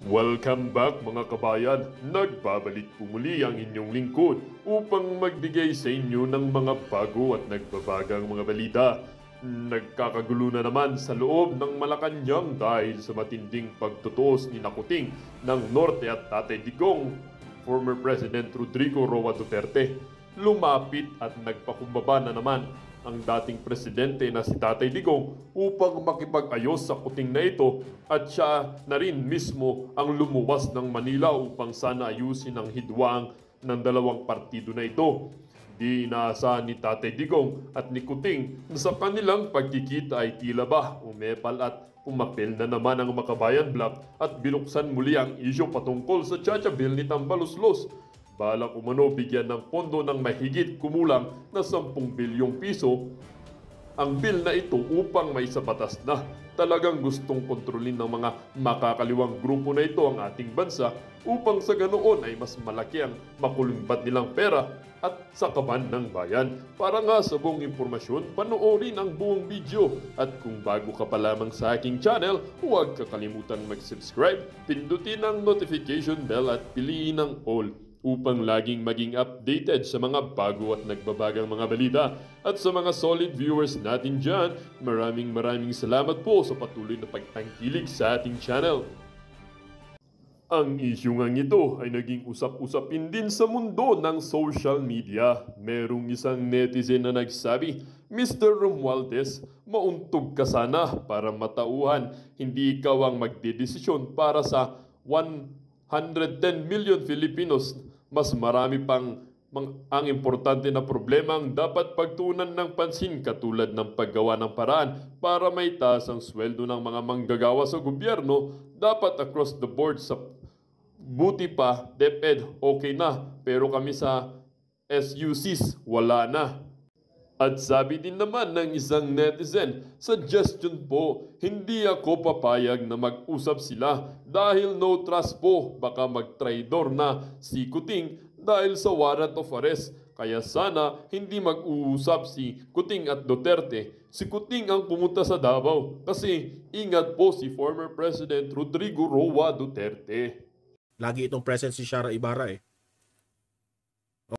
Welcome back mga kabayan! Nagbabalik po muli ang inyong lingkod upang magbigay sa inyo ng mga bago at nagbabagang mga balita. Nagkakagulo na naman sa loob ng Malacanang dahil sa matinding pagtutuos ni Nakuting ng Norte at Tatay Digong, former President Rodrigo Roa Duterte. Lumapit at nagpakumbaba na naman ang dating presidente na si Tatay Digong upang makipag-ayos sa kuting na ito at siya na rin mismo ang lumuwas ng Manila upang sana ayusin ang hidwang ng dalawang partido na ito. Di inaasahan ni Tatay Digong at ni Kuting na sa kanilang pagkikita ay tila ba umepal at pumapel na naman ang Makabayan Block at binuksan muli ang isyu patungkol sa Chacha Bill ni Tambaloslos. Balak umano bigyan ng pondo ng mahigit kumulang na 10 bilyong piso ang bill na ito upang maisabatas na. Talagang gustong kontrolin ng mga makakaliwang grupo na ito ang ating bansa upang sa ganoon ay mas malaki ang makulimbat nilang pera at sakaban ng bayan. Para nga sa buong impormasyon, panoorin ang buong video. At kung bago ka pa lamang sa aking channel, huwag kakalimutan mag-subscribe, pindutin ang notification bell at piliin ang all upang laging maging updated sa mga bago at nagbabagang mga balita. At sa mga solid viewers natin dyan, maraming salamat po sa patuloy na pagtangkilik sa ating channel. Ang issue ngang ito ay naging usap-usapin din sa mundo ng social media. Merong isang netizen na nagsabi, Mr. Romualdez, mauntog ka sana para matauhan. Hindi ikaw ang magdedesisyon para sa 110 million Filipinos. Mas marami pang ang importante na problema ang dapat pagtuunan ng pansin katulad ng paggawa ng paraan para maitaas ang sweldo ng mga manggagawa sa gobyerno. Dapat across the board sa buti pa, DepEd okay na pero kami sa SUCs wala na. At sabi din naman ng isang netizen, suggestion po, hindi ako papayag na mag-usap sila dahil no trust po, baka mag-traidor na si Kuting dahil sa warrant of arrest. Kaya sana hindi mag-uusap si Kuting at Duterte. Si Kuting ang pumunta sa Davao kasi ingat po si former President Rodrigo Roa Duterte. Lagi itong present si Sara Ibarra eh.